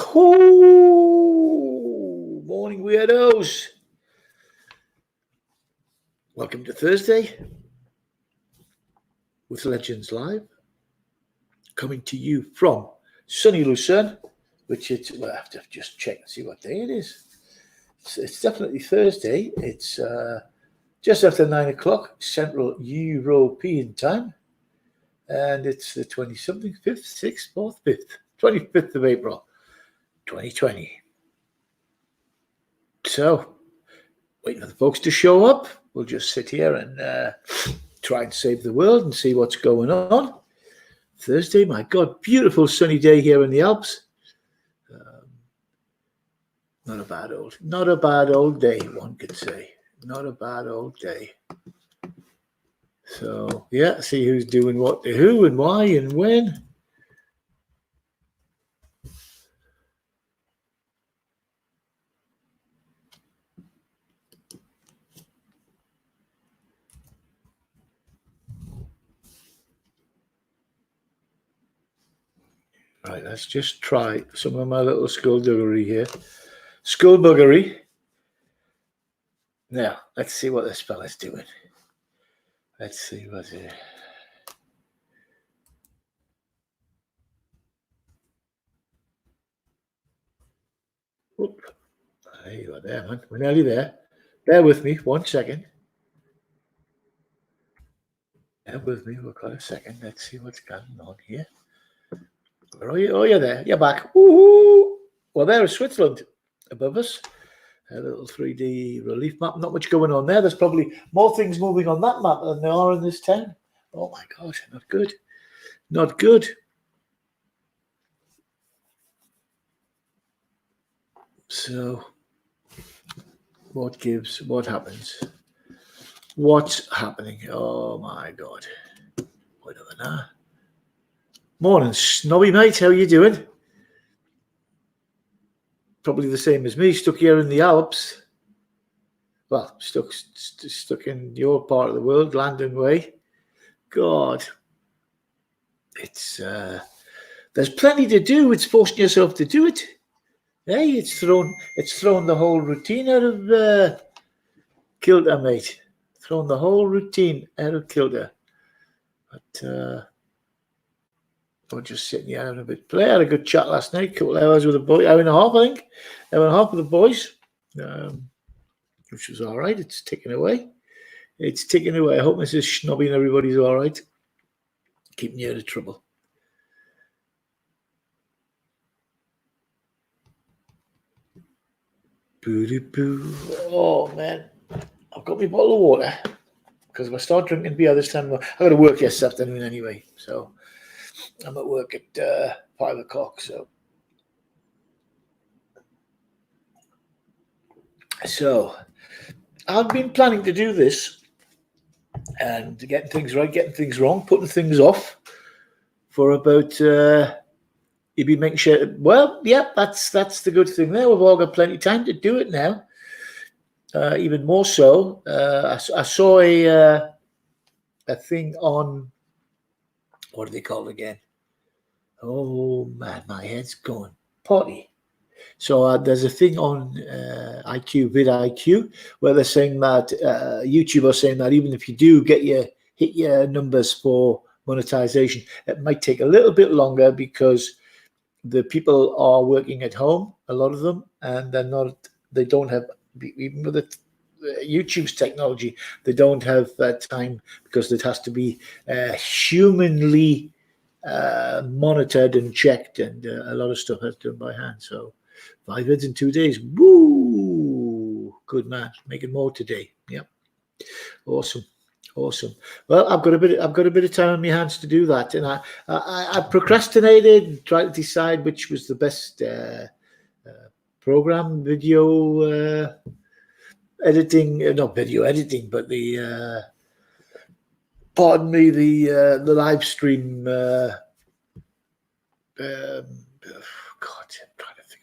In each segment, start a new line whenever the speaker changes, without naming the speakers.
Oh, morning weirdos. Welcome to Thursday with Legends Live, coming to you from sunny Lucerne, which well, I have to just check and see what day it is. It's definitely Thursday. It's just after 9 o'clock Central European time, and it's the 20-something, 5th, 6th, 4th, 5th, 25th of April, 2020. So, waiting for the folks to show up. We'll just sit here and try and save the world and see what's going on. Thursday, my God, beautiful sunny day here in the Alps. Not a bad old day, one could say. Not a bad old day. So, yeah, see who's doing what to who and why and when. Right, let's just try some of my little skullduggery here. Skullduggery. Now, let's see what this fella's doing. Let's see what's here. Oop. There you are there, man. We're nearly there. Bear with me 1 second. Bear with me. We've got a second. Let's see what's going on here. Where are you? Oh, you're there. You're back. Woohoo! Well, there is Switzerland above us. A little 3D relief map. Not much going on there. There's probably more things moving on that map than there are in this town. Oh, my gosh. Not good. Not good. So, what gives? What happens? What's happening? Oh, my God. Whatever now. Morning, snobby mate. How you doing? Probably the same as me, stuck here in the Alps. Well, stuck in your part of the world, London way. God, it's there's plenty to do. It's forcing yourself to do it. Hey, it's thrown the whole routine out of kilter, mate. Thrown the whole routine out of kilter. But we're just sitting here having a bit of play. I had a good chat last night, a couple of hours with the boys, hour and a half, I think. Hour and a half with the boys, which was all right. It's ticking away. It's ticking away. I hope Mrs. Schnobby and everybody's all right. Keeping you out of trouble. Boo-doo-boo. Oh, man. I've got my bottle of water because if I start drinking beer this time, I've got to work this afternoon anyway. So I'm at work at 5 o'clock. So I've been planning to do this and getting things right, getting things wrong, putting things off for about you'd be making sure. Well, yeah, that's the good thing there. We've all got plenty of time to do it now. Even more so, I saw a thing on, what do they call it again? Oh man, my head's going potty. So there's a thing on vidIQ, where they're saying that YouTube are saying that even if you do hit your numbers for monetization, it might take a little bit longer because the people are working at home, a lot of them, and they don't have, even with YouTube's technology, they don't have time because it has to be humanly monitored and checked, and a lot of stuff has to be done by hand. So 5 vids in 2 days. Woo! Good man. Making more today. Yep. Awesome. Well, I've got a bit of time on my hands to do that, and I procrastinated and tried to decide which was the best program, video editing, not video editing, but the pardon me, the live stream. God, I'm trying to think.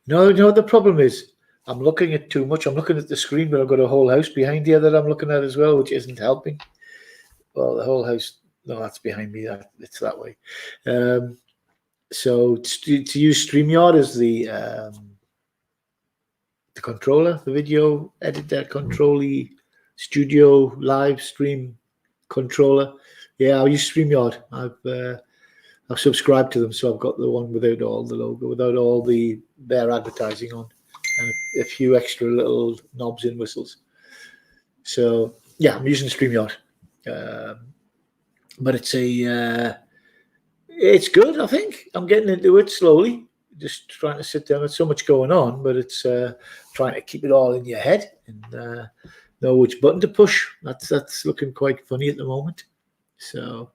No, the problem is I'm looking at too much. I'm looking at the screen, but I've got a whole house behind here that I'm looking at as well, which isn't helping. Well, the whole house, no, that's behind me. It's that way. So to use StreamYard as the controller, the video editor, controlly studio live stream controller. Yeah, I'll use StreamYard. I've subscribed to them, so I've got the one without all the logo, without all their advertising on, and a few extra little knobs and whistles. So yeah, I'm using StreamYard, but it's good. I think I'm getting into it slowly. Just trying to sit down. There's so much going on, but it's trying to keep it all in your head and know which button to push. That's looking quite funny at the moment. So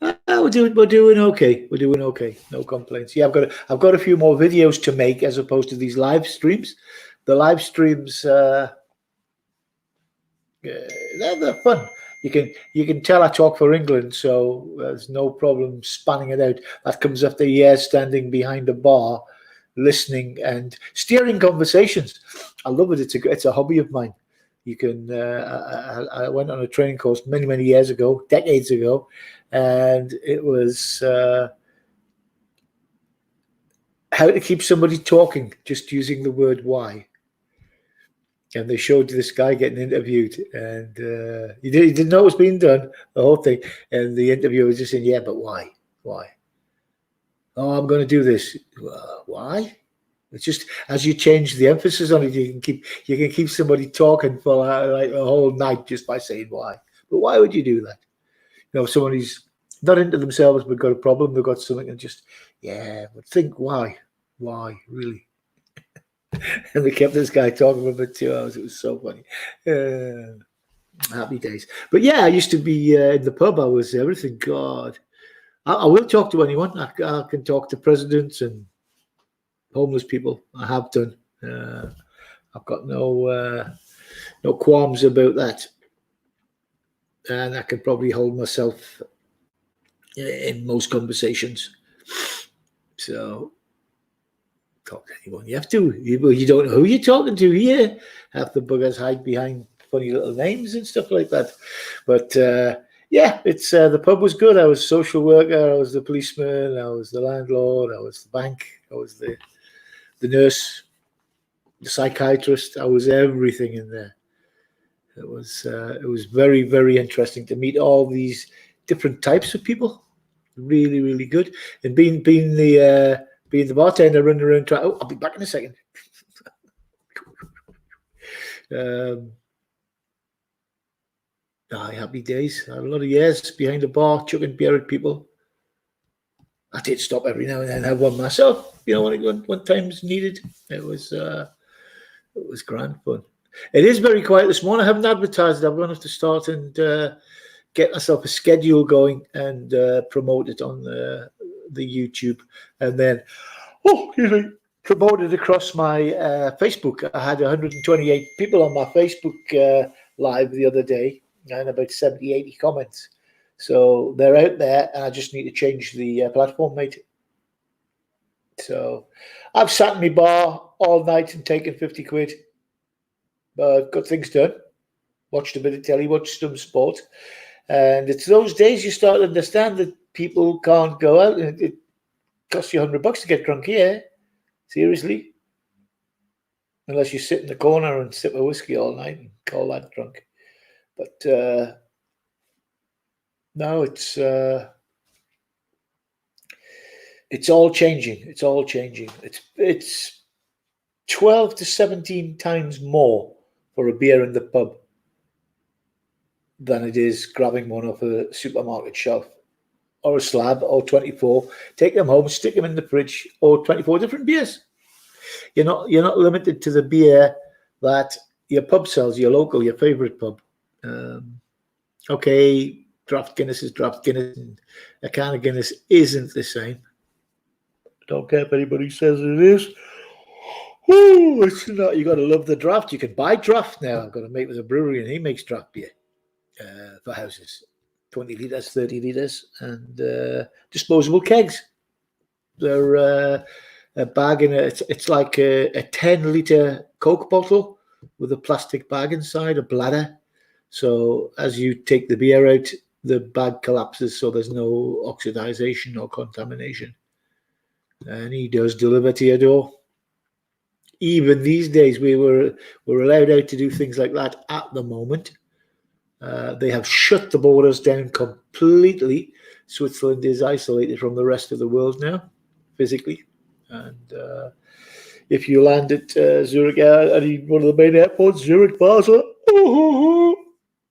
we're doing okay. We're doing okay. No complaints. Yeah, I've got a few more videos to make as opposed to these live streams. The live streams they're fun. You can tell I talk for England, so there's no problem spanning it out. That comes after years standing behind a bar, listening and steering conversations. I love it. It's a hobby of mine. You can. I went on a training course many years ago, decades ago, and it was how to keep somebody talking just using the word "why." And they showed this guy getting interviewed, and he didn't know it was being done, the whole thing. And the interviewer was just saying, "Yeah, but why? Why? Oh, I'm going to do this. Why?" It's just as you change the emphasis on it, you can keep somebody talking for like a whole night just by saying why. But why would you do that? You know, if somebody's not into themselves but got a problem, they've got something, and just but think why really. And they kept this guy talking for about 2 hours. It was so funny. Happy days. But yeah, I used to be in the pub. I was everything. God, I will talk to anyone. I can talk to presidents and homeless people. I have done. I've got no qualms about that. And I can probably hold myself in most conversations. So talk to anyone. You have to. You don't know who you're talking to here. Half the buggers hide behind funny little names and stuff like that. But yeah, it's the pub was good. I was a social worker. I was the policeman. I was the landlord. I was the bank. I was the nurse, the psychiatrist. I was everything in there. It was very interesting to meet all these different types of people. Really good. And being the bartender running around trying. Oh, I'll be back in a second. Happy days. I had a lot of years behind the bar, chugging beer at people. I did stop every now and then, have one myself. You know, when time's needed. It was grand fun. It is very quiet this morning. I haven't advertised it. I'm going to have to start and get myself a schedule going and promote it on the YouTube, and then promote it across my Facebook. I had 128 people on my Facebook live the other day and about 70-80 comments. So they're out there, and I just need to change the platform, mate. So I've sat in my bar all night and taken 50 quid. But got things done. Watched a bit of telly, watched some sport. And it's those days you start to understand that people can't go out. And it costs you $100 to get drunk here. Seriously. Unless you sit in the corner and sip a whiskey all night and call that drunk. But no, it's all changing. It's all changing. It's 12 to 17 times more for a beer in the pub than it is grabbing one off a supermarket shelf or a slab or 24. Take them home, stick them in the fridge, or 24 different beers. You're not limited to the beer that your pub sells, your local, your favourite pub. Okay, draft Guinness is draft Guinness, and a can of Guinness isn't the same. Don't care if anybody says it is. Ooh, it's not. You got to love the draft. You can buy draft now. I've got a mate with a brewery, and he makes draft beer for houses, 20 litres, 30 litres, and disposable kegs. They're a bag in it. It's like a 10-litre Coke bottle with a plastic bag inside, a bladder. So as you take the beer out, the bag collapses, so there's no oxidization or contamination. and he does deliver to your door. Even these days, we're allowed out to do things like that at the moment. They have shut the borders down completely. Switzerland is isolated from the rest of the world now, physically. And if you land at Zurich, one of the main airports, Zurich, Basel,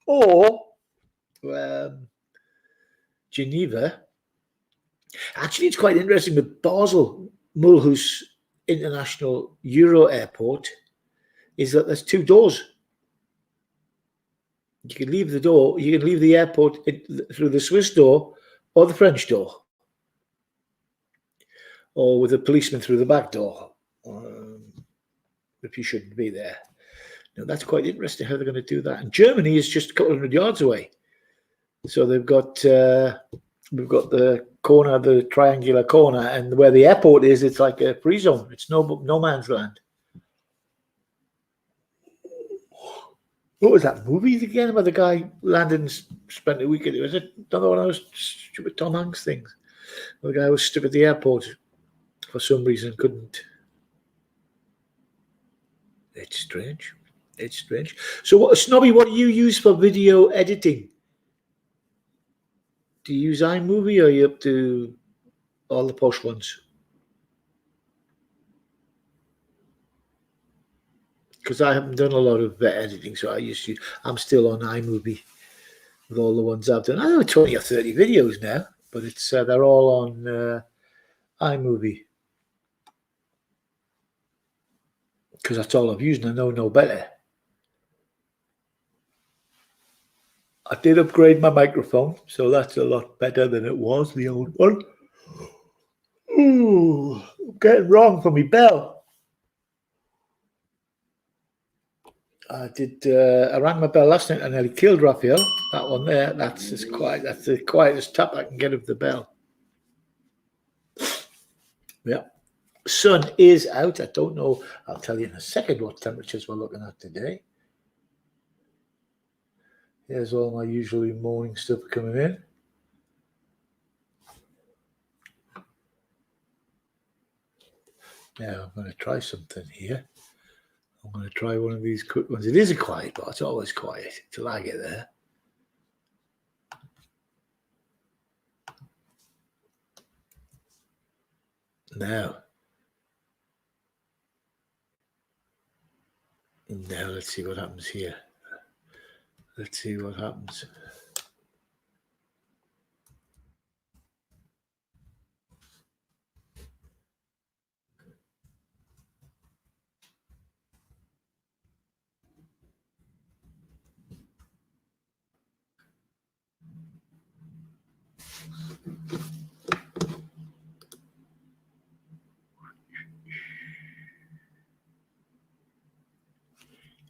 or Geneva. Actually, it's quite interesting with Basel, Mulhouse International Euro Airport, is that there's two doors. You can leave the airport through the Swiss door or the French door, or with a policeman through the back door, if you shouldn't be there. Now, that's quite interesting how they're going to do that. And Germany is just a couple of 100 yards away. So we've got the corner, the triangular corner, and where the airport is, it's like a free zone. It's no man's land. What was that movie again where the guy landed and spent a weekend? Was it another one of those stupid Tom Hanks things? The guy was stuck at the airport for some reason, couldn't. It's strange. It's strange. So, Snobby, what do you use for video editing? Do you use iMovie, or are you up to all the posh ones? Because I haven't done a lot of editing, so I'm still on iMovie with all the ones I've done. I know 20 or 30 videos now, but it's they're all on iMovie. Because that's all I've used, and I know no better. I did upgrade my microphone, so that's a lot better than it was, the old one. Ooh, I'm getting wrong for me bell. I rang my bell last night and nearly killed Raphael. That one there, that's the quietest tap I can get of the bell. Yeah. Sun is out. I don't know. I'll tell you in a second what temperatures we're looking at today. Here's all my usually morning stuff coming in. Now I'm going to try something here. I'm going to try one of these quick ones. It is a quiet bar. It's always quiet till I get there. Now let's see what happens here. Let's see what happens.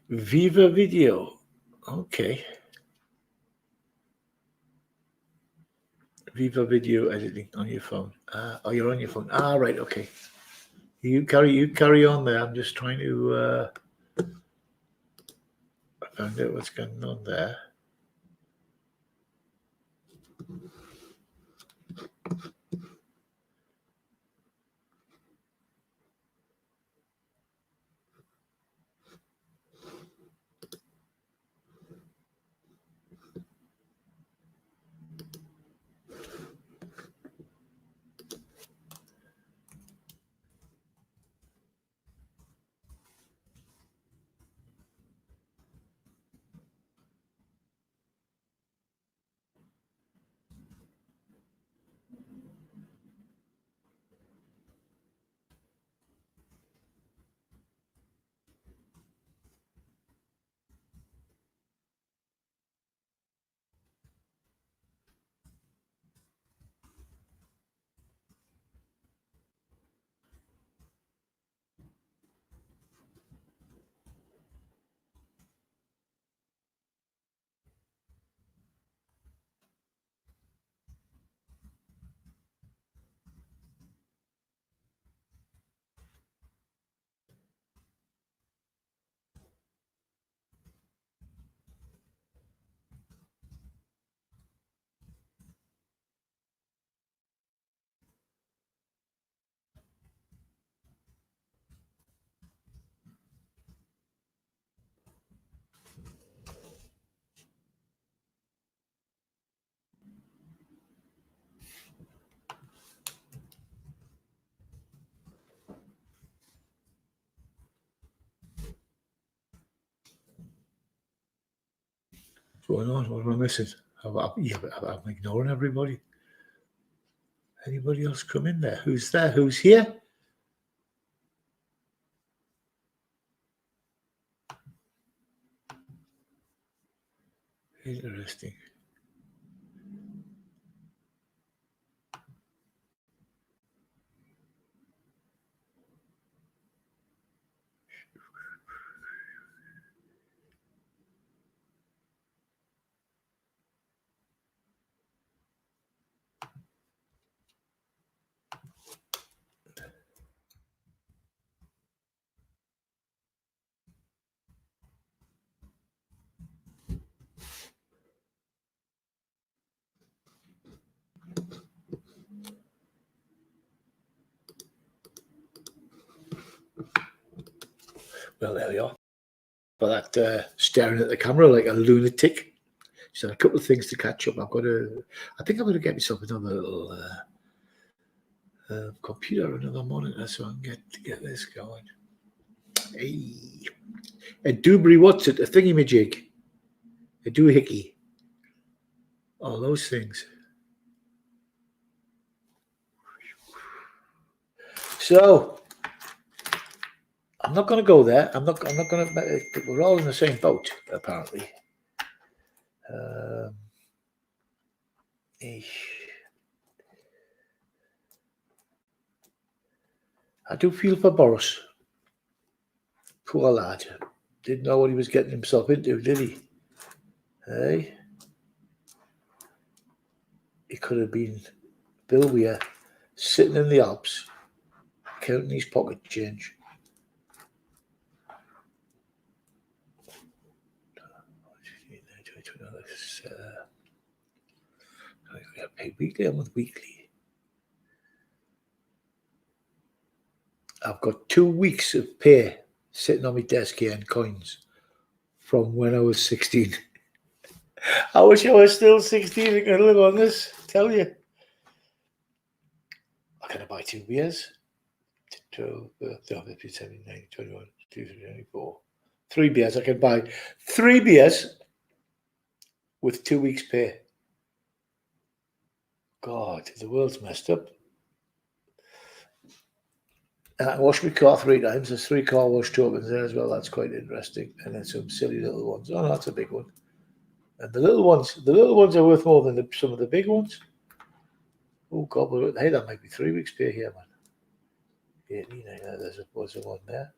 Viva Video. Okay. Viva Video editing on your phone. Oh, you're on your phone. Right. Okay. You carry on there. I'm just trying to find out what's going on there. going on? What am I missing? I'm ignoring everybody. Anybody else come in there? Who's there? Who's here? Interesting. Well, there we are. But that staring at the camera like a lunatic. So a couple of things to catch up. I think I'm going to get myself another little computer, another monitor, so I can get this going. Hey, a doobry, what's it? A thingy-majig, a doohickey, all those things. So I'm not going to go there. I'm not going to. We're all in the same boat, apparently. I do feel for Boris. Poor lad. Didn't know what he was getting himself into, did he? Hey? He could have been Bill Weir sitting in the Alps counting his pocket change. I got paid weekly. I'm with weekly. I've got 2 weeks of pay sitting on my desk here in coins from when I was 16. I wish I was still 16 and could live on this. Tell you. I'm going to buy 2 beers. 12, 15, 17, 19, 21, 22, 24. 3 beers. I can buy 3 beers with 2 weeks pay. God, the world's messed up. And I wash my car 3 times. There's 3 car wash tokens there as well. That's quite interesting. And then some silly little ones. Oh, no, that's a big one. And the little ones are worth more than some of the big ones. Oh God, hey, that might be 3 weeks pay here, man. Yeah, there's a one there.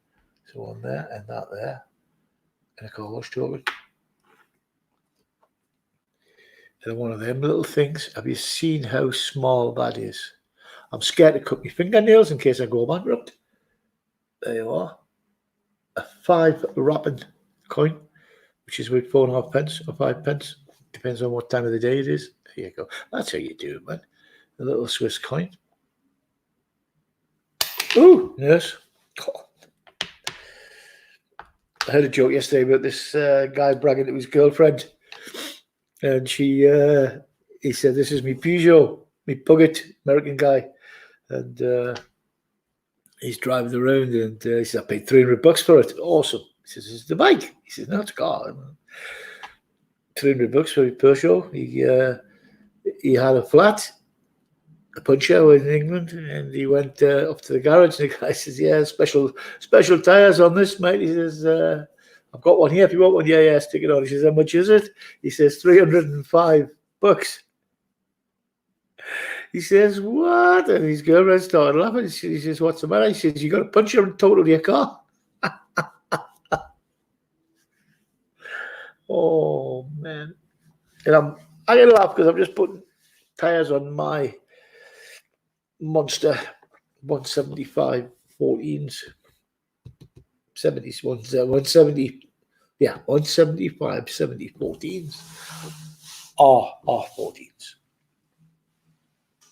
There's one there and that there. And a car wash token. And one of them little things. Have you seen how small that is? I'm scared to cut my fingernails in case I go bankrupt. There you are. A 5 rapping coin, which is worth 4.5 pence or 5 pence. Depends on what time of the day it is. There you go. That's how you do it, man. A little Swiss coin. Ooh, yes. Oh. I heard a joke yesterday about this guy bragging to his girlfriend. And he said, "This is me Peugeot, me Peugeot, American guy." And he's driving around and he said, "I paid $300 for it." Awesome. He says, "It's the bike." He says, "No, it's a car." $300 for a Peugeot. He had a flat, a puncher in England, and he went up to the garage and the guy says, "Yeah, special tyres on this, mate." He says, "I've got one here if you want one." Yeah, stick it on. He says, "How much is it?" He says, $305. He says, "What?" And his girlfriend started laughing. He says, "What's the matter?" He says, "You got a puncher and total your car." Oh man. And I get a laugh because I'm just putting tyres on my Monster 175 14s. 70s ones, 170, yeah, 175 70 14s are 14s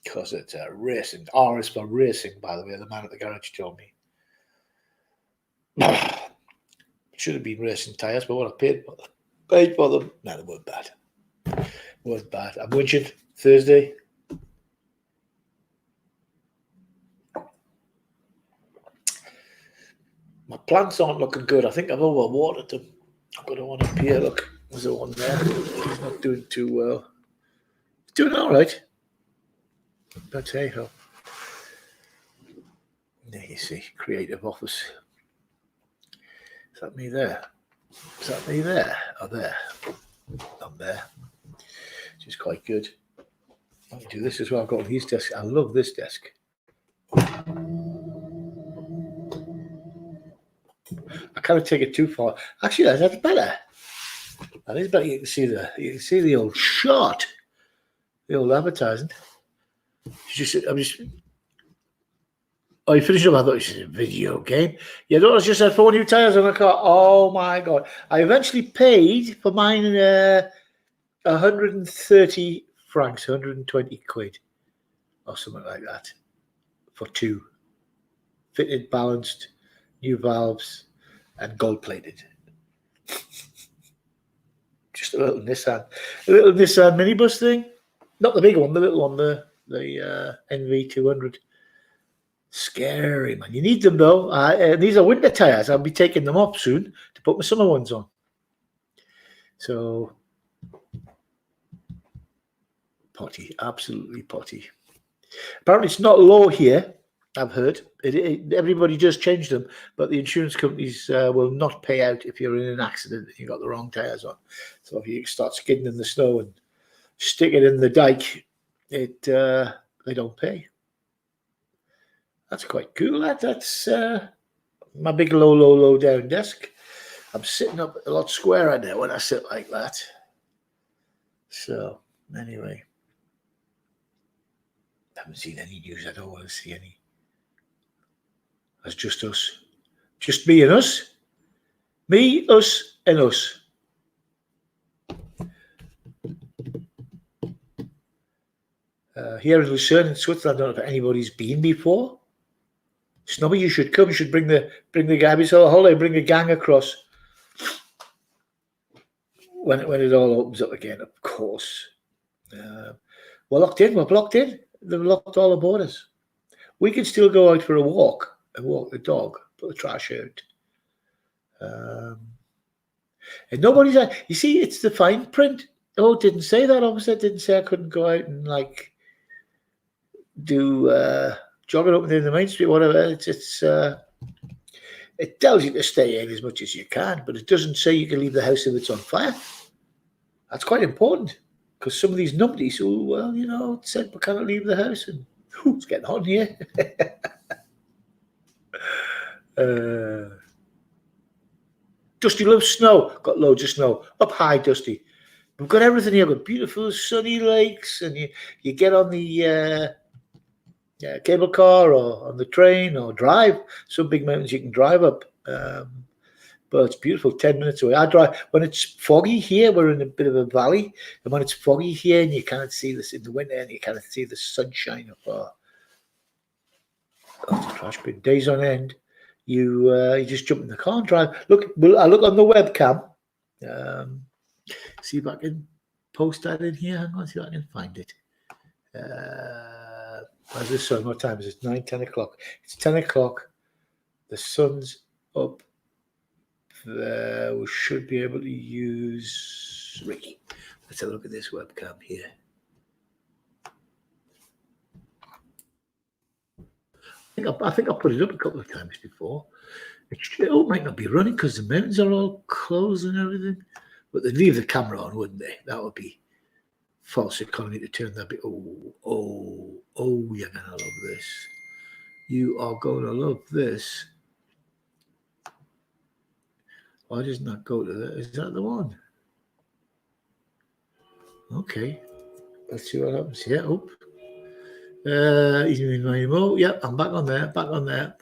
because it's racing. R is for racing, by the way. The man at the garage told me. Should have been racing tyres, but what I paid for them, no, they weren't bad. Weren't bad. I'm winching Thursday. My plants aren't looking good. I think I've overwatered them. I've got one up here. Look, There's the one there. He's not doing too well. He's doing all right. But hey ho. There you see, creative office. Is that me there? Is that me there? Oh, there. I'm there. Which is quite good. I can do this as well. I've got his desk. I love this desk. I kind of take it too far. Actually, that's better. That is better. You can see the old shot, the old advertising. Oh, you finished up? I thought it was a video game. Yeah, no, it's just had 4 new tires on the car. Oh my god! I eventually paid for mine 130 francs, 120 quid, or something like that, for 2 fitted, balanced, new valves, and gold plated. Just a little Nissan minibus thing, not the big one, the little one, the NV200. Scary, man. You need them though. These are winter tires. I'll be taking them off soon to put my summer ones on. So potty, absolutely potty. Apparently it's not law here, I've heard. Everybody just changed them, but the insurance companies will not pay out if you're in an accident and you got the wrong tires on. So if you start skidding in the snow and stick it in the dike, they don't pay. That's quite cool. That's my big low down desk. I'm sitting up a lot squarer now when I sit like that. So anyway, haven't seen any news. I don't want to see any. That's just us. Just me and us. Me, us, and us. Here in Lucerne in Switzerland, I don't know if anybody's been before. Snobby, you should come. You should bring the Gabby's holiday. Bring a gang across when it all opens up again. Of course, we're locked in. We're blocked in. They've locked all the borders. We can still go out for a walk and walk the dog, put the trash out. And nobody's out. You see, it's the fine print. Oh, it didn't say that. Obviously, it didn't say I couldn't go out and do jogging up and down the main street, whatever. It tells you to stay in as much as you can, but it doesn't say you can leave the house if it's on fire. That's quite important because some of these numpties, it said we cannot leave the house, and it's getting hot here. Dusty loves snow. Got loads of snow up high, Dusty. We've got everything here. We've got beautiful sunny lakes, and you get on the cable car or on the train or drive. Some big mountains you can drive up, but it's beautiful. 10 minutes away. I drive when it's foggy here. We're in a bit of a valley, and when it's foggy here, and you can't see this in the winter, and you can't see the sunshine up the trash bin days on end. You just jump in the car and drive. Look, I look on the webcam. See if I can post that in here. Hang on, see if I can find it. Where's the sun? What time is it? 9, 10 o'clock. It's 10 o'clock. The sun's up there. We should be able to use Ricky. Let's have a look at this webcam here. I think I put it up a couple of times before. It might not be running because the mountains are all closed and everything. But they'd leave the camera on, wouldn't they? That would be false economy to turn that bit. Oh, you're going to love this. You are going to love this. Why doesn't that go to that? Is that the one? Okay. Let's see what happens here. He's moving my remote. Yep, I'm back on there, back on there.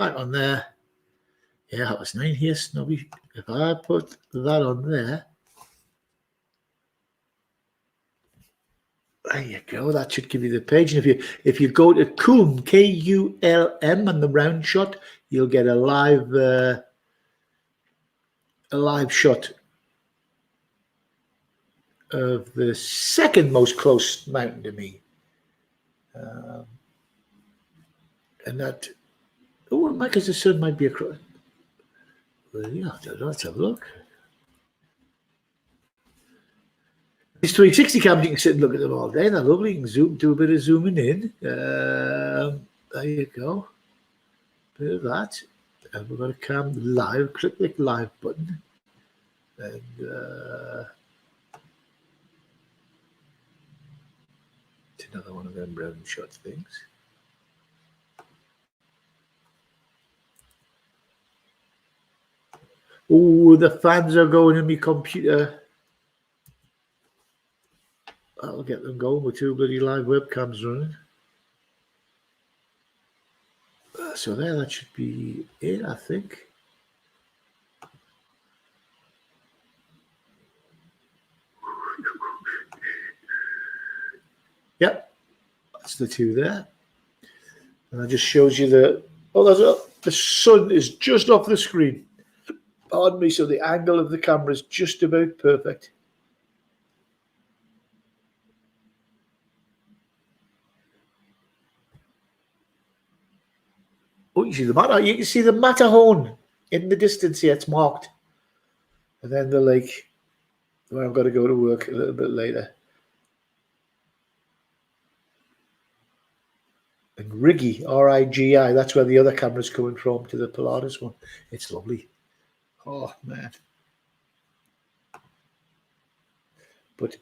Yeah, that was 9 here, Snobby. If I put that on there, there you go. That should give you the page. And if you go to Kulm, Kulm, and the round shot, you'll get a live shot of the second most close mountain to me. And that, because the sun might be across. Well, yeah, let's have a look. These 360 cameras, you can sit and look at them all day. They're lovely. You can zoom, do a bit of zooming in. There you go. Bit of that. And we're going to cam live. Click the live button. And it's another one of them brown shot things. Oh, the fans are going in my computer. I'll get them going with 2 bloody live webcams running. So there, that should be it, I think. Yep, that's the 2 there. And that just shows you the sun is just off the screen. Pardon me, so the angle of the camera is just about perfect. Oh, you see the Matterhorn. You can see the Matterhorn in the distance here. It's marked. And then the lake where I've got to go to work a little bit later. And Rigi, R-I-G-I, that's where the other camera's coming from to the Polaris one. It's lovely. Oh, man. But,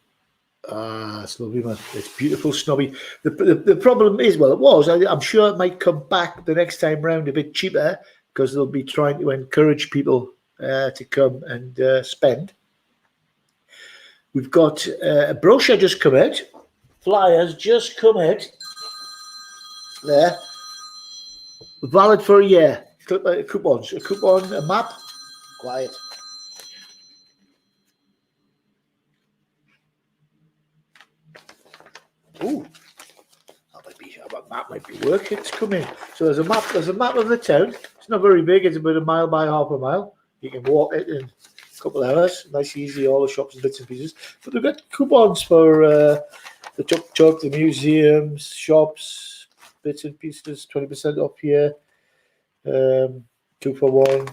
it's lovely, man. It's beautiful, snobby. The problem is, well, it was. I'm sure it might come back the next time round a bit cheaper because they'll be trying to encourage people to come and spend. We've got a brochure just come out. Flyers just come out. There. Valid for a year. Coupons. A coupon, a map. Quiet. Ooh. That map might be working. It's coming. So there's a map. There's a map of the town. It's not very big. It's about 1 mile by half a mile. You can walk it in a couple of hours. Nice, easy. All the shops and bits and pieces. But they've got coupons for the tuk-tuk, the museums, shops, bits and pieces. 20% off here. 2 for 1.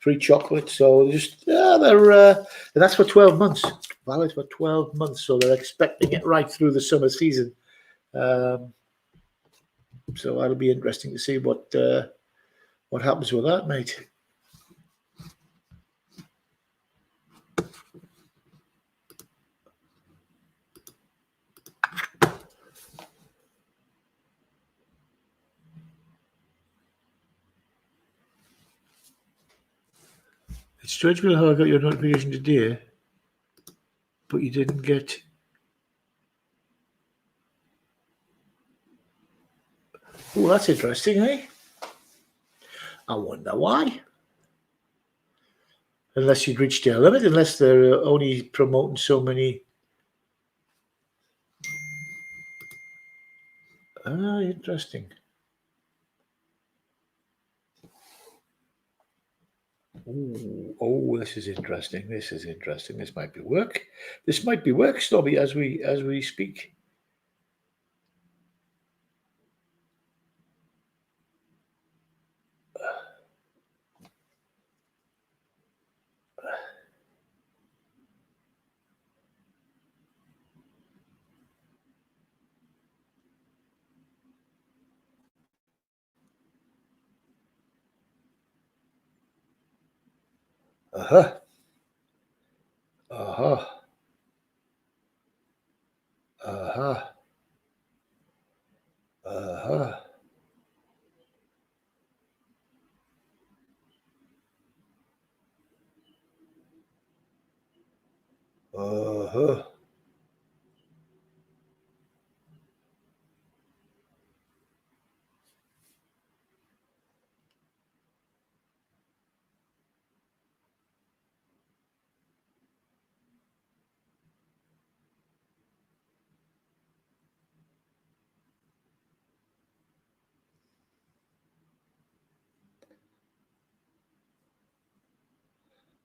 Free chocolate. So just they're and that's for 12 months. Valid for 12 months. So they're expecting it right through the summer season. So that'll be interesting to see what happens with that, mate. It's strange how I got your notification today, but you didn't get. Oh, that's interesting, eh? I wonder why. Unless you'd reached your limit, unless they're only promoting so many. Ah, interesting. Oh, this is interesting. This is interesting. This might be work. This might be work, Snobby, as we speak. Uh-huh. Uh-huh. Uh-huh. Uh-huh. Uh-huh.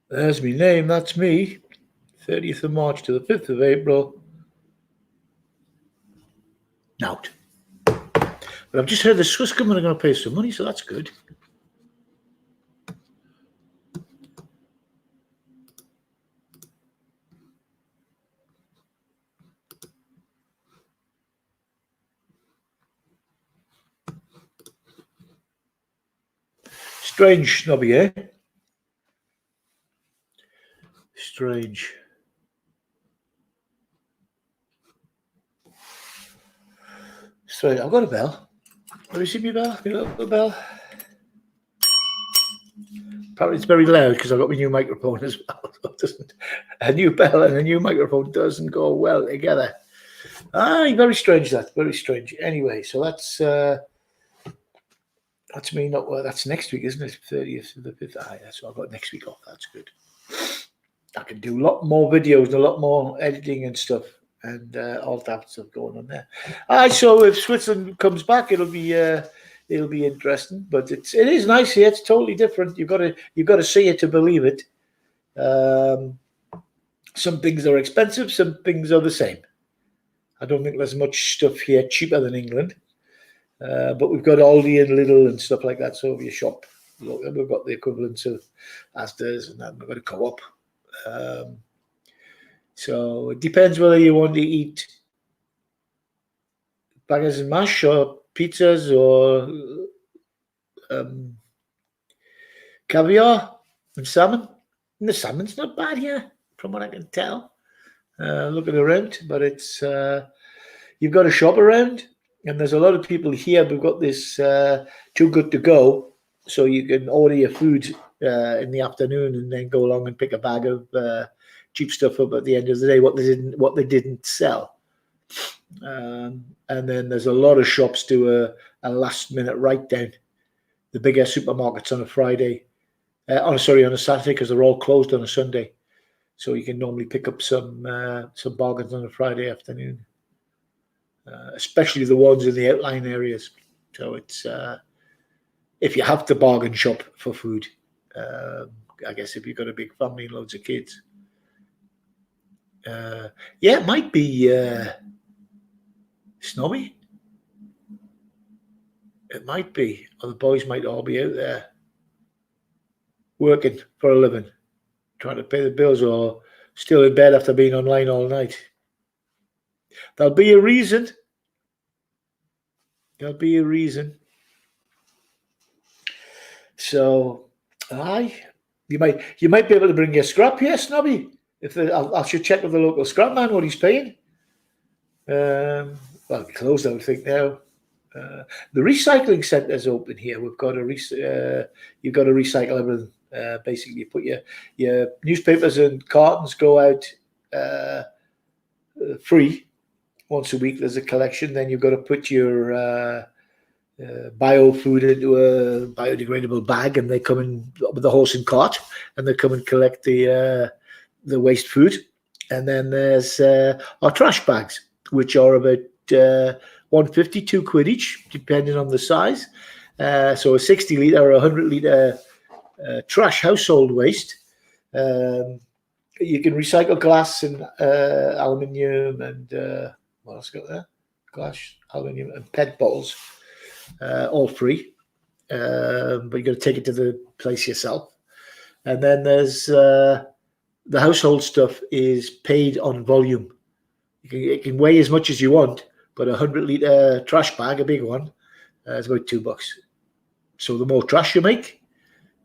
There's me name. That's me. 30th of March to the 5th of April. Out. But I've just heard the Swiss government are going to pay some money, so that's good. Strange, Snobby, eh? Strange. Sorry, I've got a bell. Have you seen my bell? My little bell? Apparently it's very loud because I've got my new microphone as well. So it doesn't, a new bell and a new microphone doesn't go well together. Very strange that. Very strange. Anyway, so that's me. Not well, that's next week, isn't it? 30th of the 5th. Yeah, so I've got next week off. That's good. I can do a lot more videos and a lot more editing and stuff, and all that stuff going on there. So if Switzerland comes back, it'll be interesting. But it is nice here. It's totally different. You've got to see it to believe it. Some things are expensive. Some things are the same. I don't think there's much stuff here cheaper than England. But we've got Aldi and Lidl and stuff like that. So if you shop, we've got the equivalents of Asda's, and then we've got a Co-op. So it depends whether you want to eat burgers and mash or pizzas or caviar and salmon. And the salmon's not bad here, from what I can tell. Looking around, but it's you've got to shop around, and there's a lot of people here who've got this Too Good to Go, so you can order your food in the afternoon and then go along and pick a bag of cheap stuff up at the end of the day, what they didn't sell. And then there's a lot of shops do a last minute write down. The bigger supermarkets on a Friday, on a Saturday, because they're all closed on a Sunday. So you can normally pick up some bargains on a Friday afternoon, especially the ones in the outlying areas. So it's if you have to bargain shop for food, I guess if you've got a big family and loads of kids. It might be Snobby. It might be, or the boys might all be out there working for a living, trying to pay the bills, or still in bed after being online all night. There'll be a reason. There'll be a reason. So, you might be able to bring your scrap here, Snobby. I should check with the local scrap man what he's paying. Well, closed, I would think now. The recycling centre's open here. We've got you've got to recycle everything. Basically, you put your newspapers and cartons go out free once a week. There's a collection. Then you've got to put your bio food into a biodegradable bag, and they come in with the horse and cart, and they come and collect the waste food. And then there's our trash bags, which are about 150, £2 each, depending on the size. So a 60 litre or 100 litre trash household waste. You can recycle glass and aluminium and what else got there? Glass, aluminium, and PET bottles, all free. But you got to take it to the place yourself. And then there's the household stuff is paid on volume. It can weigh as much as you want, but a 100 litre trash bag, a big one, is about £2. So the more trash you make,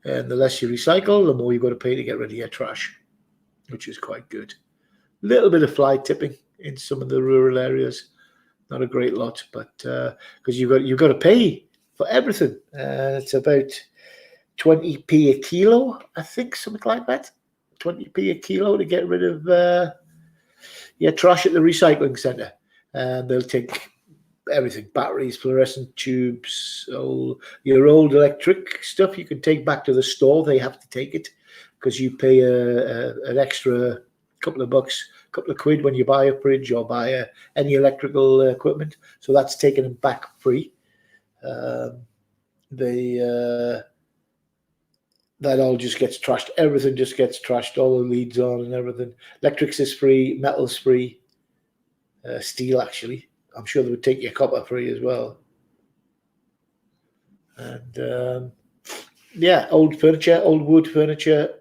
and the less you recycle, the more you've got to pay to get rid of your trash, which is quite good. A little bit of fly tipping in some of the rural areas, not a great lot, but because you've got to pay for everything. It's about 20p a kilo, I think, something like that. 20p a kilo to get rid of your trash at the recycling centre. And they'll take everything, batteries, fluorescent tubes, your old electric stuff you can take back to the store. They have to take it because you pay an extra couple of quid when you buy a fridge or buy any electrical equipment. So that's taken back free. That all just gets trashed. Everything just gets trashed. All the leads on and everything. Electrics is free. Metal's free. Steel, actually. I'm sure they would take your copper free as well. And old furniture, old wood furniture,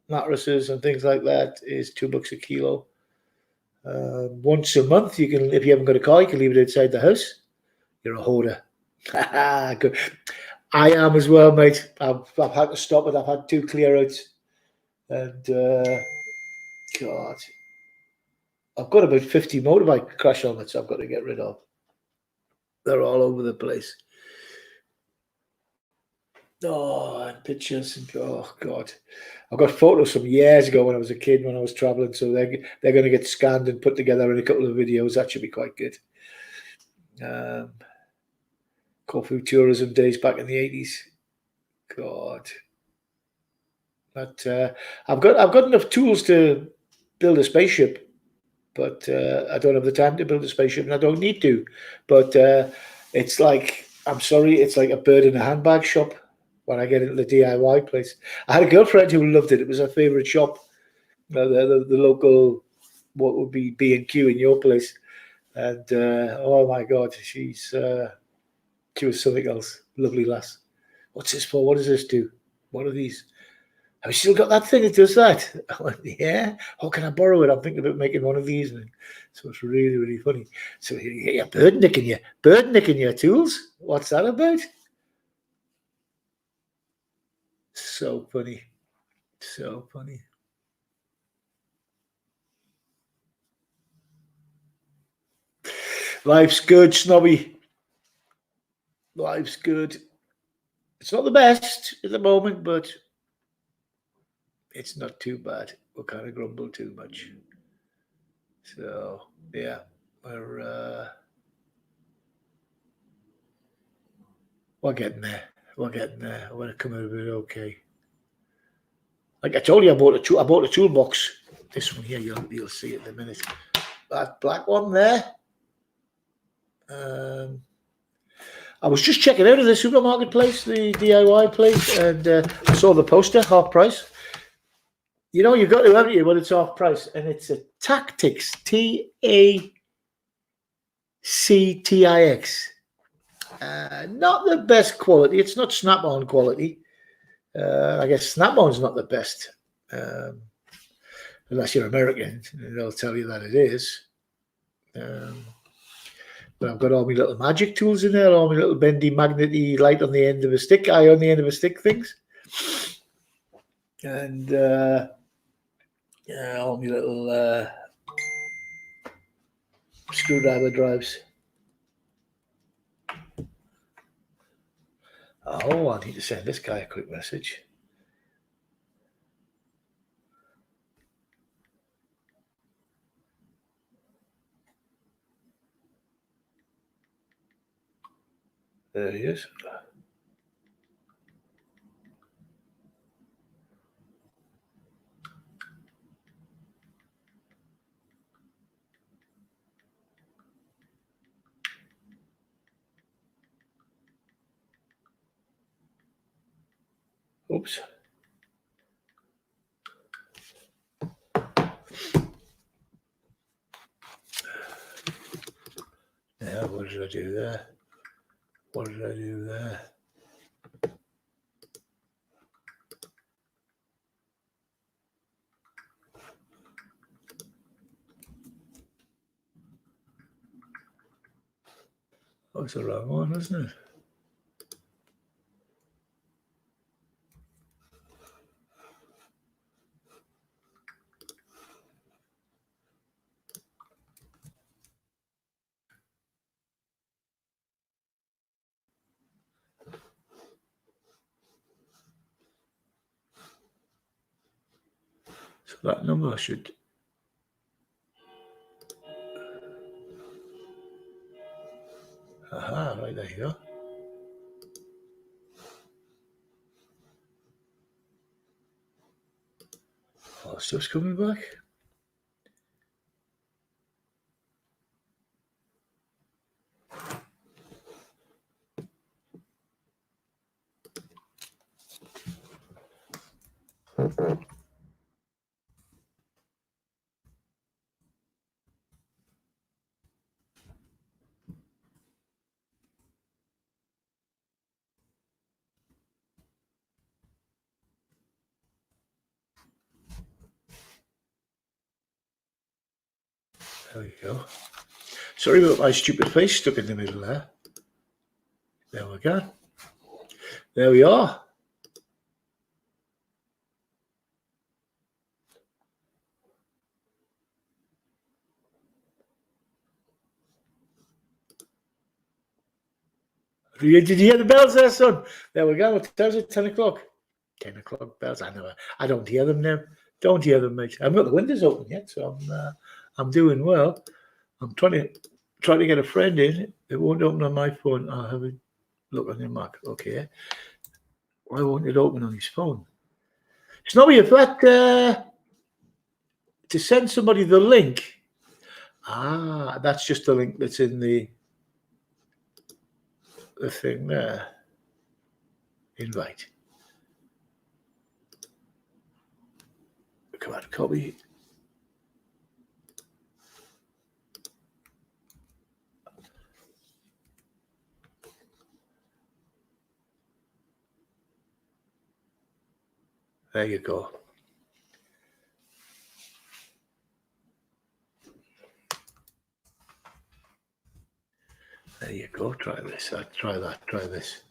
mattresses and things like that is £2 a kilo. Once a month, you can, if you haven't got a car, you can leave it outside the house. You're a hoarder. Good. I am as well, mate. I've had to stop it. I've had 2 clear outs. And, God, I've got about 50 motorbike crash helmets I've got to get rid of. They're all over the place. Oh, and pictures and oh God, I've got photos from years ago when I was a kid when I was traveling. So they're going to get scanned and put together in a couple of videos. That should be quite good. Corfu tourism days back in the 80s. God, but I've got enough tools to build a spaceship, but I don't have the time to build a spaceship, and I don't need to. But it's like, I'm sorry, it's like a bird in a handbag shop when I get into the DIY place. I had a girlfriend who loved it. It was her favourite shop, the local, what would be B&Q in your place. And oh my God, she was something else. Lovely lass. What's this for? What does this do? What are these? Have you still got that thing that does that? I went, yeah. Oh, can I borrow it? I'm thinking about making one of these. And so it's really, really funny. So you're bird nicking your tools. What's that about? So funny. So funny. Life's good, Snobby. Life's good. It's not the best at the moment, but it's not too bad. We'll kind of grumble too much. So, yeah, we're getting there. We're getting there. We're coming out of it okay. Like I told you, I bought a toolbox. This one here, you'll see it in a minute. That black one there. I was just checking out of the supermarket place, the DIY place, and I saw the poster, half price. You know, you've got to, haven't you, when it's half price, and it's a Tactix, Tactix. Not the best quality. It's not Snap-on quality. I guess Snap-on's not the best. Unless you're American, they'll tell you that it is. But I've got all my little magic tools in there, all my little bendy, magnety light on the end of a stick, eye on the end of a stick things. And all my little screwdriver drives. Oh, I need to send this guy a quick message. There he is. Oops. Yeah, what did I do there? What did I do there? Oh, it's the wrong one, isn't it? So that number should. Aha, right, there you go. Oh, stuff's coming back. There we go. Sorry about my stupid face stuck in the middle there. There we go. There we are. Did you hear the bells there, son? There we go. It tells it 10 o'clock. 10 o'clock bells. I don't hear them now. Don't hear them, mate. I haven't got the windows open yet, so I'm doing well. I'm trying to get a friend in. It won't open on my phone. I'll have a look on your Mac. Okay. Why won't it open on his phone? Snobby, if that to send somebody the link. That's just the link that's in the thing there. Invite. Come on, copy. There you go. There you go. Try this. Try that. Try this.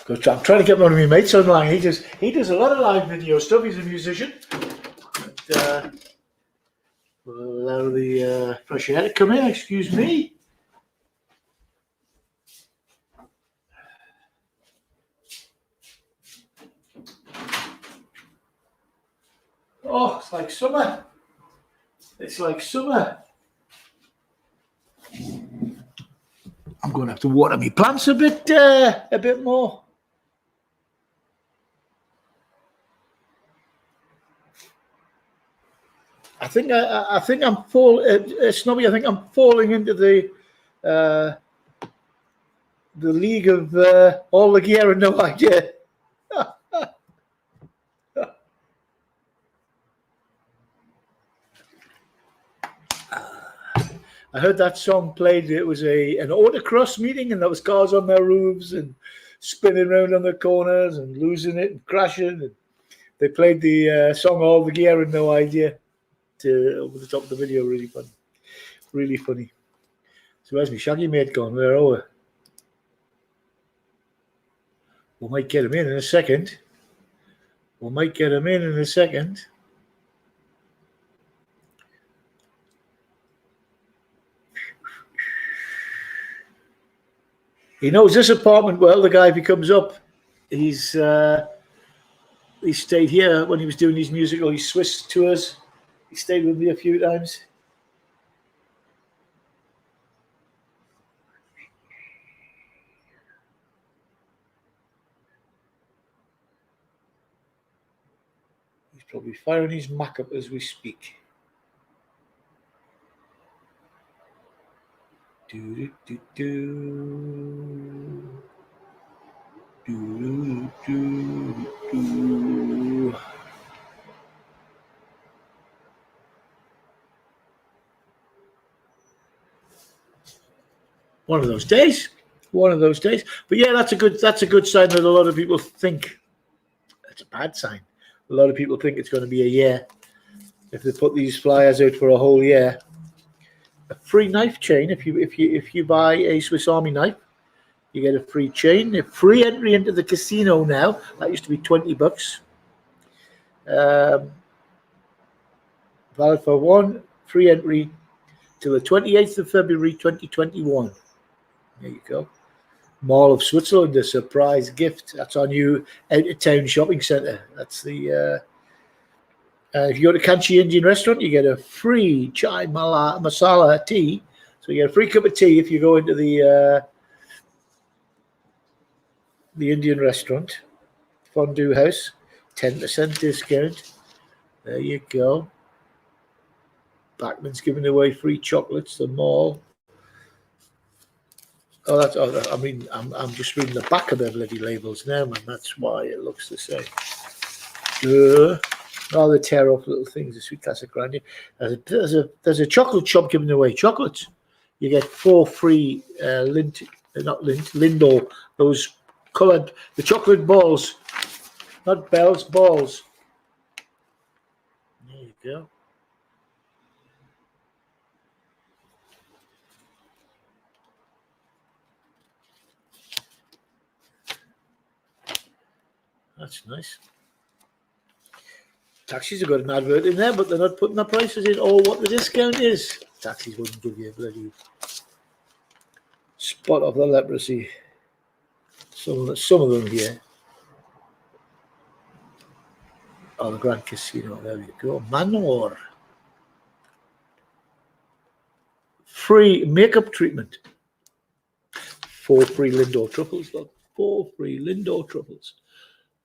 I'm trying to get one of my mates online. He does a lot of live video stuff. He's a musician. We'll allow the fresh air to come in. Excuse me. Oh, it's like summer. It's like summer. I'm going to have to water my plants a bit more. I think I'm Snobby. I think I'm falling into the league of all the gear and no idea. I heard that song played. It was an autocross meeting, and there was cars on their roofs and spinning around on the corners and losing it and crashing. And they played the song "All the Gear and No Idea" over the top of the video. Really fun, really funny. So where's my Shaggy mate gone? Where are we? We might get him in a second. He knows this apartment well. The guy, if he comes up, he stayed here when he was doing his his Swiss tours. He stayed with me a few times. He's probably firing his Mac up as we speak. Do do do do do do. One of those days. But yeah, that's a good sign that a lot of people think it's a bad sign. A lot of people think it's going to be a year. If they put these flyers out for a whole year, a free knife chain. If you buy a Swiss Army knife, you get a free chain. A free entry into the casino now. That used to be $20. Valid for one free entry till the 28th of February 2021. There you go. Mall of Switzerland, a surprise gift. That's our new out-of-town shopping centre. That's the If you go to Kanchi Indian restaurant, you get a free chai masala tea. So you get a free cup of tea if you go into the Indian restaurant. Fondue House, 10% discount. There you go. Bachman's giving away free chocolates, the mall. Oh, I'm just reading the back of their bloody labels now, man. That's why it looks the same. Oh, they tear off little things. A sweet classic grande. There's a chocolate shop giving away chocolates. You get 4 free Lindor, those coloured, the chocolate balls, not bells, balls. There you go. That's nice. Taxis have got an advert in there, but they're not putting the prices in or what the discount is. Taxis wouldn't give you a bloody spot of the leprosy. Some of them here. Oh, the Grand Casino. There you go. Manor. Free makeup treatment. 4 free Lindor truffles. Look, 4 free Lindor truffles.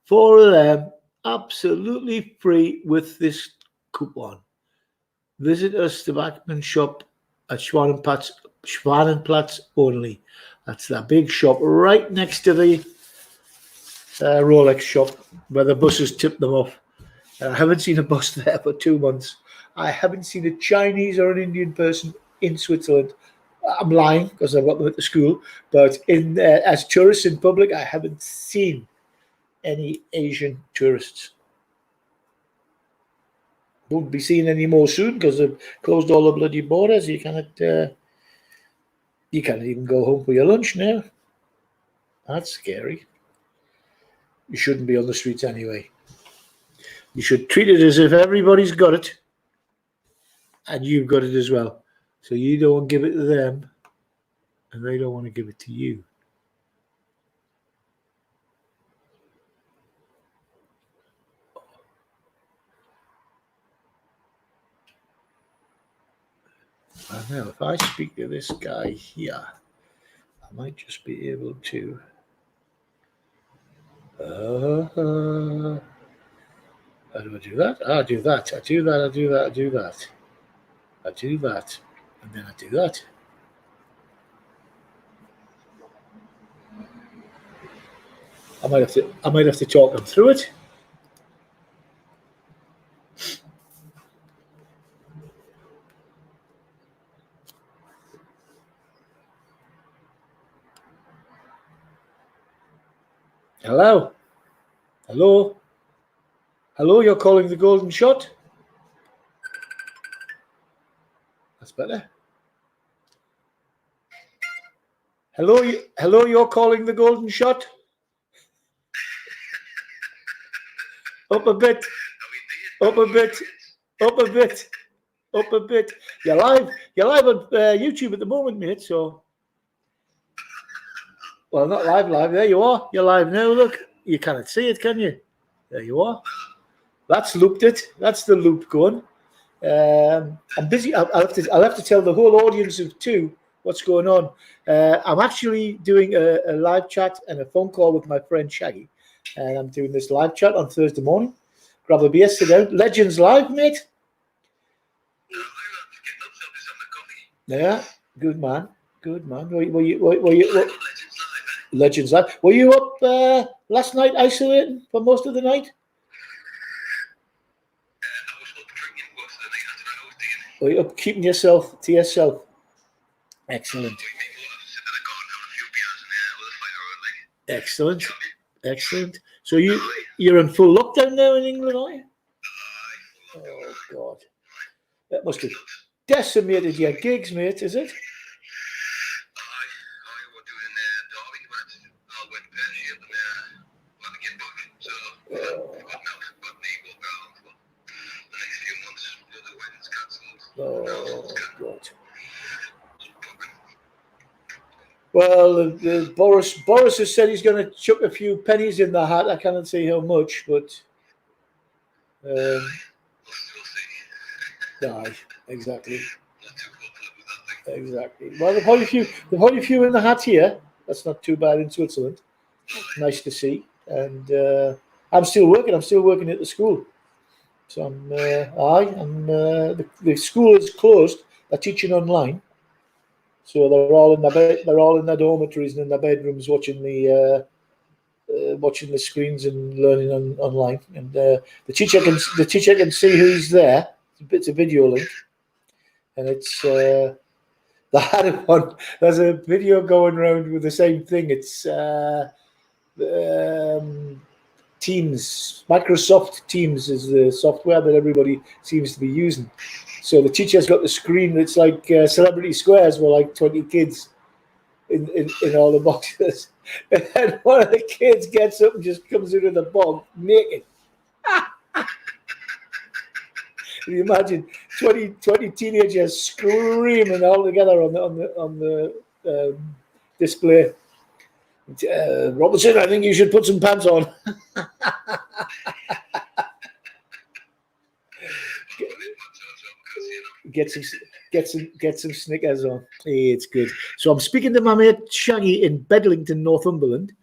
4 of them absolutely free with this coupon. Visit us, the Bachman shop at Schwanenplatz only. That's that big shop right next to the Rolex shop where the buses tip them off. I haven't seen a bus there for 2 months. I haven't seen a Chinese or an Indian person in Switzerland. I'm lying because I've got them at the school. But as tourists in public, I haven't seen any Asian tourists. Won't be seen any more soon because they've closed all the bloody borders. You can't even go home for your lunch now. That's scary. You shouldn't be on the streets anyway. You should treat it as if everybody's got it and you've got it as well. So you don't give it to them and they don't want to give it to you. I know if I speak to this guy here, I might just be able to. How do I do that? I do that. I do that. I do that. I do that. I do that, and then I do that. I might have to talk them through it. Hello? Hello? Hello, you're calling the Golden Shot? That's better. Hello, you're calling the Golden Shot? Up a bit. Up a bit. Up a bit. Up a bit. You're live on YouTube at the moment, mate, so... Well, not live. There you are. You're live now, look. You cannot see it, can you? There you are. That's looped it. That's the loop going. I'm busy. I'll have to tell the whole audience of 2 what's going on. I'm actually doing a live chat and a phone call with my friend Shaggy. And I'm doing this live chat on Thursday morning. Grab a beer, sit down. Legends Live, mate. Yeah, good man. Good man. Were you Legends Live. Were you up last night isolating for most of the night?
I was up drinking most of the night. That's what I was doing.
Were you up keeping yourself to yourself? Excellent. Excellent. Excellent. So you're in full lockdown now in England, are you? Oh God. That must have decimated your gigs, mate, is it? Oh, God. Well, Boris has said he's going to chuck a few pennies in the hat. I cannot say how much, but Aye, exactly.
Not too cold to live with that thing.
Exactly. Well, the in the hat here. That's not too bad in Switzerland. Nice to see. And I'm still working. I'm still working at the school. So the school is closed. They're teaching online. So they're all in their dormitories and in their bedrooms watching the screens and learning online. And the teacher can see who's there. It's a video link, and it's. The other one, there's a video going around with the same thing. It's Teams. Microsoft Teams is the software that everybody seems to be using. So the teacher's got the screen that's like Celebrity Squares with like 20 kids in all the boxes. And one of the kids gets up and just comes out of the bog naked. Can you imagine 20 teenagers screaming all together on the display? Robertson, I think you should put some pants on. Get some Snickers on. Hey, it's good. So I'm speaking to my mate Shaggy in Bedlington, Northumberland.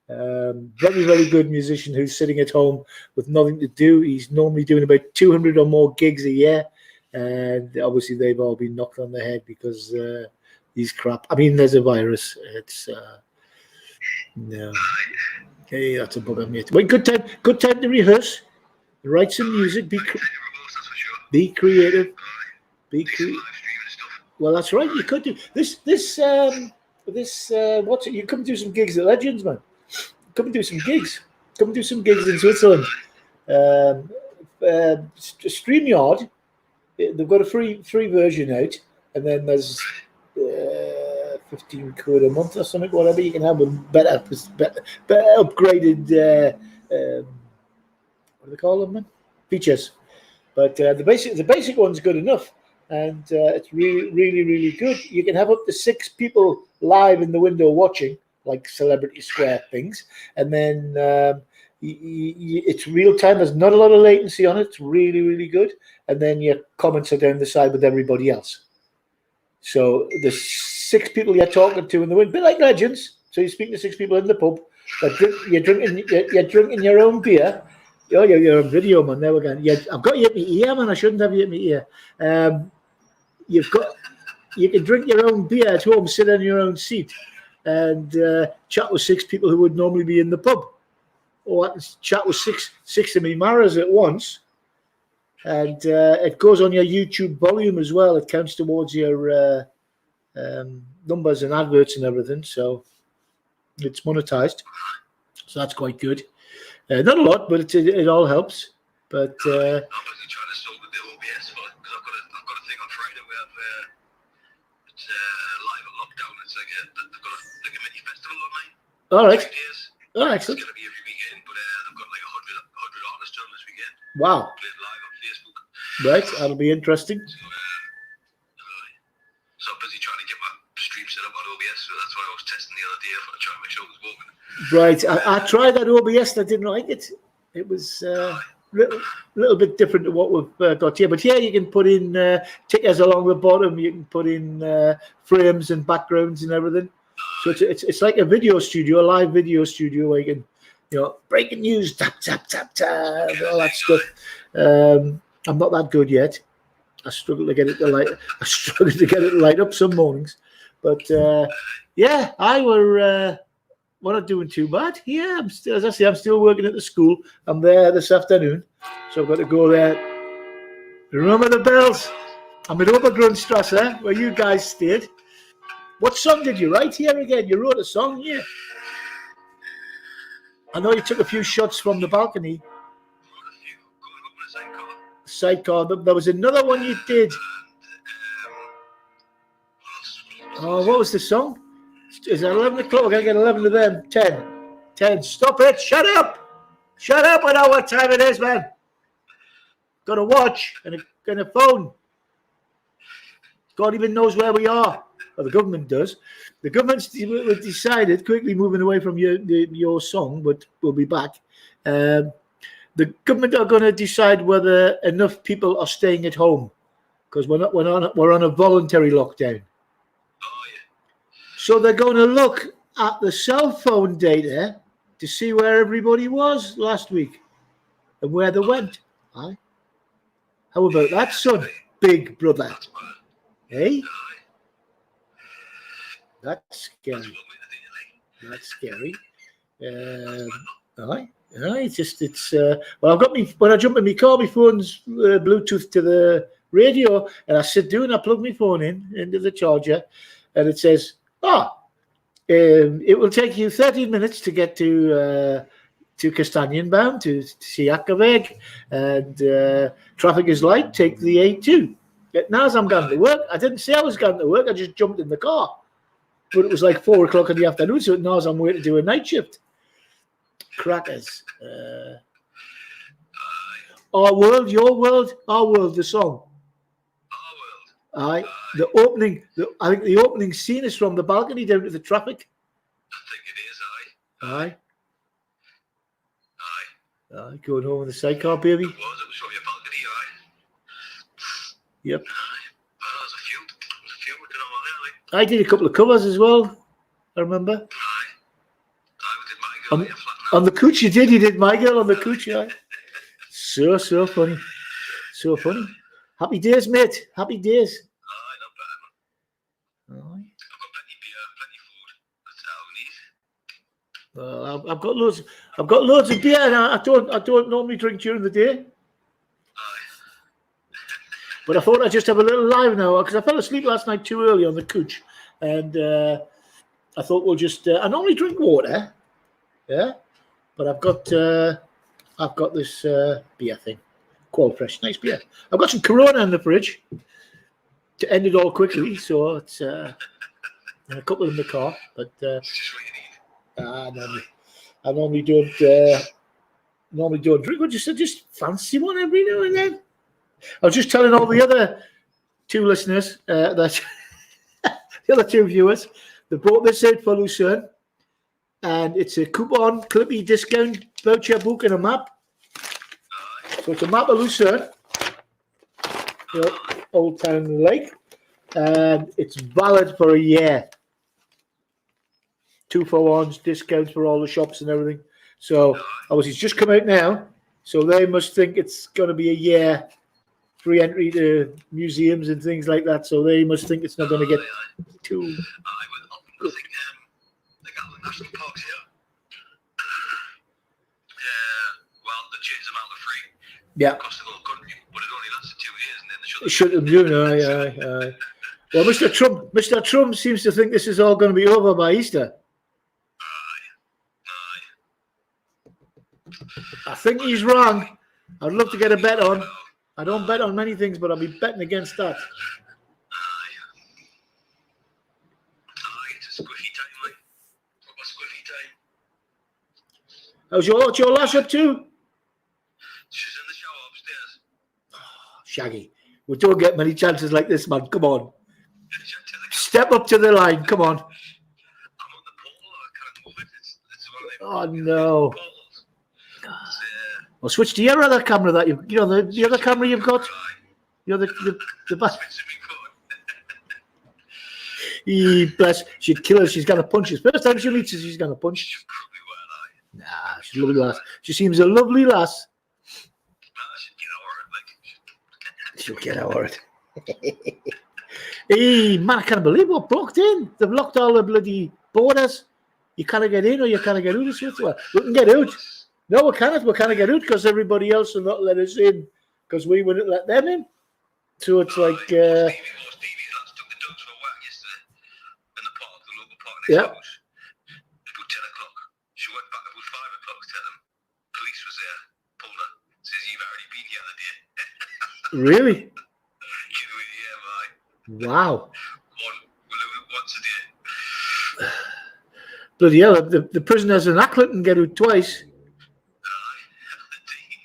Very, very good musician who's sitting at home with nothing to do. He's normally doing about 200 or more gigs a year, and obviously they've all been knocked on the head because these crap. I mean, there's a virus. It's no. Hey, that's a bugger, mate. Well, good time to rehearse, write some music, be creative, be creative. Well, that's right. You could do this. What's it? You come do some gigs at Legends, man. Come and do some gigs. Come and do some gigs in Switzerland. StreamYard, they've got a free version out, and then there's 15 quid a month or something, whatever. You can have a better upgraded, what do they call them, man? Features. But the basic one's good enough, and it's really, really, really good. You can have up to 6 people live in the window watching, like Celebrity Square things, and then it's real time. There's not a lot of latency on it. It's really, really good. And then your comments are down the side with everybody else. So the 6 people you're talking to in the window, a bit like Legends. So you're speaking to 6 people in the pub. You're drinking your own beer. Oh, you're on video, man. There we go. I've got you at my ear, man. I shouldn't have you at my ear. You can drink your own beer at home, sit on your own seat, and chat with 6 people who would normally be in the pub. Or I can chat with six of me Maras at once. And it goes on your YouTube volume as well. It counts towards your numbers and adverts and everything. So it's monetized. So that's quite good. Not a lot, but it all helps. But
I'm busy trying to sort with the OBS because I've got a thing on Friday where it's live at lockdown. It's like they've got like a mini festival online.
All right.
2 days.
Oh, excellent.
It's going to be every weekend, but they've got like 100 artists on this weekend.
Wow.
Played live on Facebook.
Right, that'll be interesting.
So I'm busy trying to get my stream set up on OBS, so that's what I was testing the other day for trying to make sure it was working.
Right, I tried that OBS. I didn't like it. It was little bit different to what we've got here. But here you can put in tickers along the bottom. You can put in frames and backgrounds and everything. So it's like a video studio, a live video studio where you can, breaking news, tap, tap, tap, tap, all that stuff. I'm not that good yet. I struggle to get it to light up some mornings. But yeah, we're not doing too bad. Yeah, I'm still working at the school. I'm there this afternoon, so I've got to go there. Remember the bells? I'm at Obergrundstrasse, where you guys stayed. What song did you write here again? You wrote a song, yeah. I know you took a few shots from the balcony. Sidecar. There was another one you did. Oh, what was the song? Is it 11 o'clock? We're going to get 11 of them. 10. 10. Stop it. Shut up. Shut up. I know what time it is, man. Got a watch and a phone. God even knows where we are. Well, the government does. The government's decided, quickly moving away from your song, but we'll be back. The government are going to decide whether enough people are staying at home because we're on a voluntary lockdown.
Oh, yeah.
So they're going to look at the cell phone data to see where everybody was last week and where they went. Aye. How about that, son? Big brother.
That's bad.
Hey,
Aye.
that's
That's
scary.
what we do, like.
That's scary.
That's
Aye. Well, I've got me when I jump in my car, my phone's Bluetooth to the radio, and I sit down, I plug my phone into the charger, and it says, it will take you 13 minutes to get to Kastanjenbaum to see Akkerweg, and traffic is light. Take the A2. Now as I'm going to work, I didn't say I was going to work. I just jumped in the car, but it was like 4 o'clock in the afternoon, so now as I'm waiting to do a night shift. Crackers. Our World, Your World, Our World, the song.
Our World.
Aye. I think the opening scene is from the balcony down to the traffic.
I think it is,
Aye.
Aye.
Going home in the sidecar, baby.
It was from your balcony, aye.
Yep.
Aye. Well, there's a few we did on there, like.
I did a couple of covers as well, I remember.
Aye. Aye, we did My Girl, You're Flat Now.
On the Cooch, you did My Girl on the Cooch, aye. So funny. So funny. Happy days, mate. Happy days.
Aye, not bad, man.
Aye.
I've got plenty of beer, plenty of food. That's all we need.
Well, I've got loads of beer, and I don't normally drink during the day.
Aye.
But I thought I'd just have a little live now because I fell asleep last night too early on the Cooch, and I thought we'll just. I normally drink water, yeah, but I've got this beer thing, Qual Fresh, nice beer. I've got some Corona in the fridge to end it all quickly, so it's and a couple in the car, but.
It's just what you need.
I normally don't drink. Just fancy one every now and then. I was just telling all the other two listeners that the other two viewers, they brought this out for Lucerne, and it's a coupon Clippy discount voucher book and a map. So it's a map of Lucerne, Old Town Lake, and it's valid for a year. 2-for-1s, discounts for all the shops and everything. So obviously it's just come out now, so they must think it's going to be a year free entry to museums and things like that. So they must think it's not going to get too.
I think they got the national parks here. Well, they changed them out for free.
Yeah.
Across the whole country, but it only lasted 2 years, and then they
It should have done. Aye. Well, Mr. Trump seems to think this is all going to be over by Easter. I think he's wrong. I'd love to get a bet on. I don't bet on many things, but I'll be betting against that.
It's a squiffy time, like. Proper squiffy time.
What's your lash up to?
She's in the shower upstairs.
Shaggy, we don't get many chances like this, man. Come on. Step up to the line. Come on.
I'm on the portal. I can't move it. It's one of them.
Oh, no.
Portals.
Well, switch to your other camera that the other camera you've got. The back. Bless. She'd kill her. She's going to punch us. First time she meets us, she's going to punch. Nah, she's a lovely lass. She seems a lovely lass. She'll get over it. Hey, man, I can't believe we're blocked in. They've locked all the bloody borders. You can't get in or you can't get out of Switzerland. We can get out. No, we cannot. We can't get out because everybody else will not let us in because we wouldn't let them in. So it's like...
Stevie took the dogs for a walk yesterday in the park, the local park next house. About 10 o'clock. She went back about 5 o'clock to tell them. Police was there, pulled her, says you've already been here the day.
Really?
Yeah, right.
Wow.
Once a day.
Bloody hell, the prisoners in Ackleton get out twice.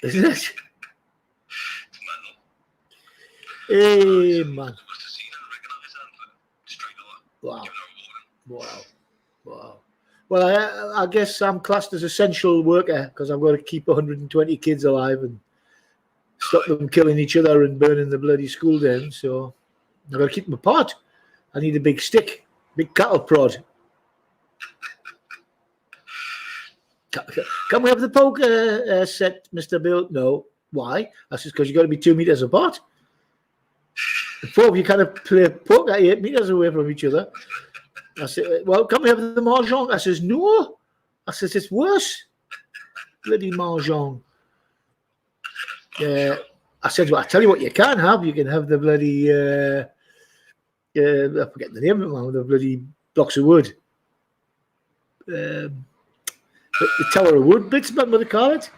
Isn't it? Hey, man. Wow. Well, I guess I'm classed as essential worker because I've got to keep 120 kids alive and stop them killing each other and burning the bloody school down. So I've got to keep them apart. I need a big stick, big cattle prod. Can we have the poker set, Mr. Bill? No. Why? I said, because you've got to be 2 meters apart. The four of you kind of play poker 8 meters away from each other. I said, well, can we have the mahjong? I says, no. I says, it's worse. Bloody mahjong. I said, well, I tell you what you can have. You can have the bloody, I forget the name of it, the bloody blocks of wood. The Tower of Wood bits, remember they call it?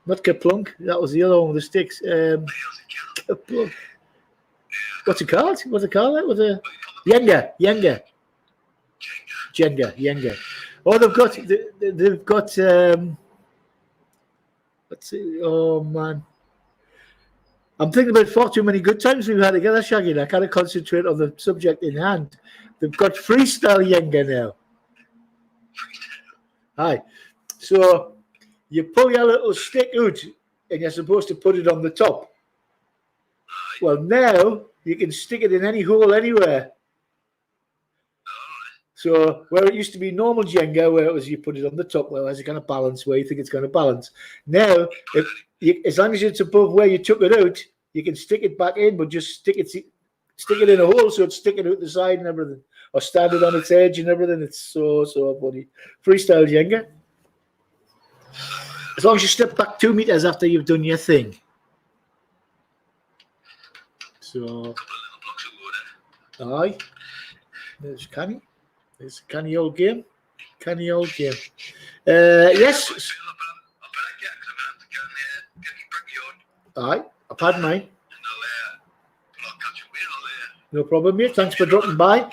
Not Kaplunk, that was the other one with the sticks. Kaplunk. What's it called? What's it called? That was a Jenga. Oh, they've got. Let's see. Oh man, I'm thinking about far too many good times we've had together, Shaggy. And I can't concentrate on the subject in hand. They've got freestyle Jenga now. Hi, so you pull your little stick out, and you're supposed to put it on the top. Well, now you can stick it in any hole anywhere. So where it used to be normal Jenga, where it was you put it on the top, where it's going to balance where you think it's going to balance. Now, as long as it's above where you took it out, you can stick it back in, but just stick it in a hole so it's sticking out the side and everything, or stand it on its edge and everything. It's so funny. Freestyle Jenga. As long as you step back 2 meters after you've done your thing. So, aye, there's Canny. It's a canny old game. Yes. Aye, I've had mine. No problem, mate. Thanks for dropping by.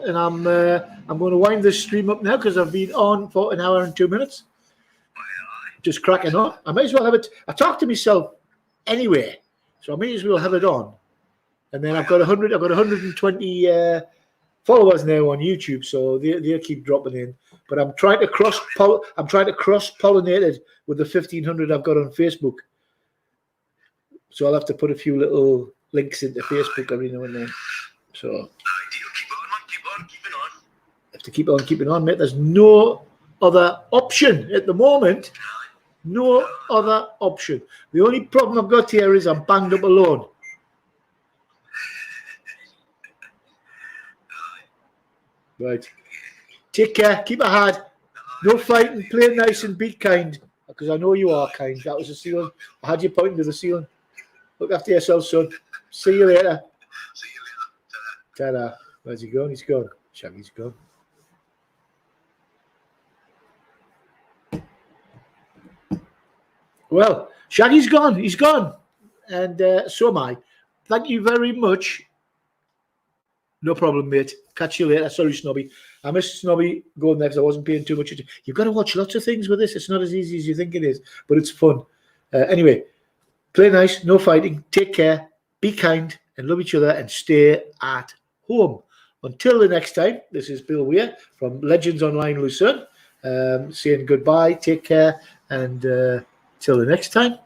And I'm going to wind this stream up now because I've been on for an hour and 2 minutes. Just cracking on. I might as well have it. I talk to myself anyway, so I may as well have it on. And then I've got 120 followers now on YouTube, so they keep dropping in. But I'm trying to cross pollinate it with the 1,500 I've got on Facebook. So I'll have to put a few little links into Facebook every now and then. So
keep on keeping on.
Have to keep on keeping on, mate. There's no other option at the moment. No other option. The only problem I've got here is I'm banged up alone. Right. Take care. Keep it hard. No fighting. Play nice and be kind. Because I know you are kind. That was the ceiling. I had you pointing to the ceiling. Look after yourself, son. See you later. Ta-da. Where's he gone? He's gone. Shaggy's gone. Well, Shaggy's gone. He's gone. And so am I. Thank you very much. No problem, mate. Catch you later. Sorry, Snobby. I missed Snobby going there because I wasn't paying too much attention. You've got to watch lots of things with this. It's not as easy as you think it is, but it's fun. Anyway, play nice, no fighting. Take care, be kind, and love each other, and stay at home. Until the next time, this is Bill Weir from Legends Online Lucerne, saying goodbye, take care, and till the next time.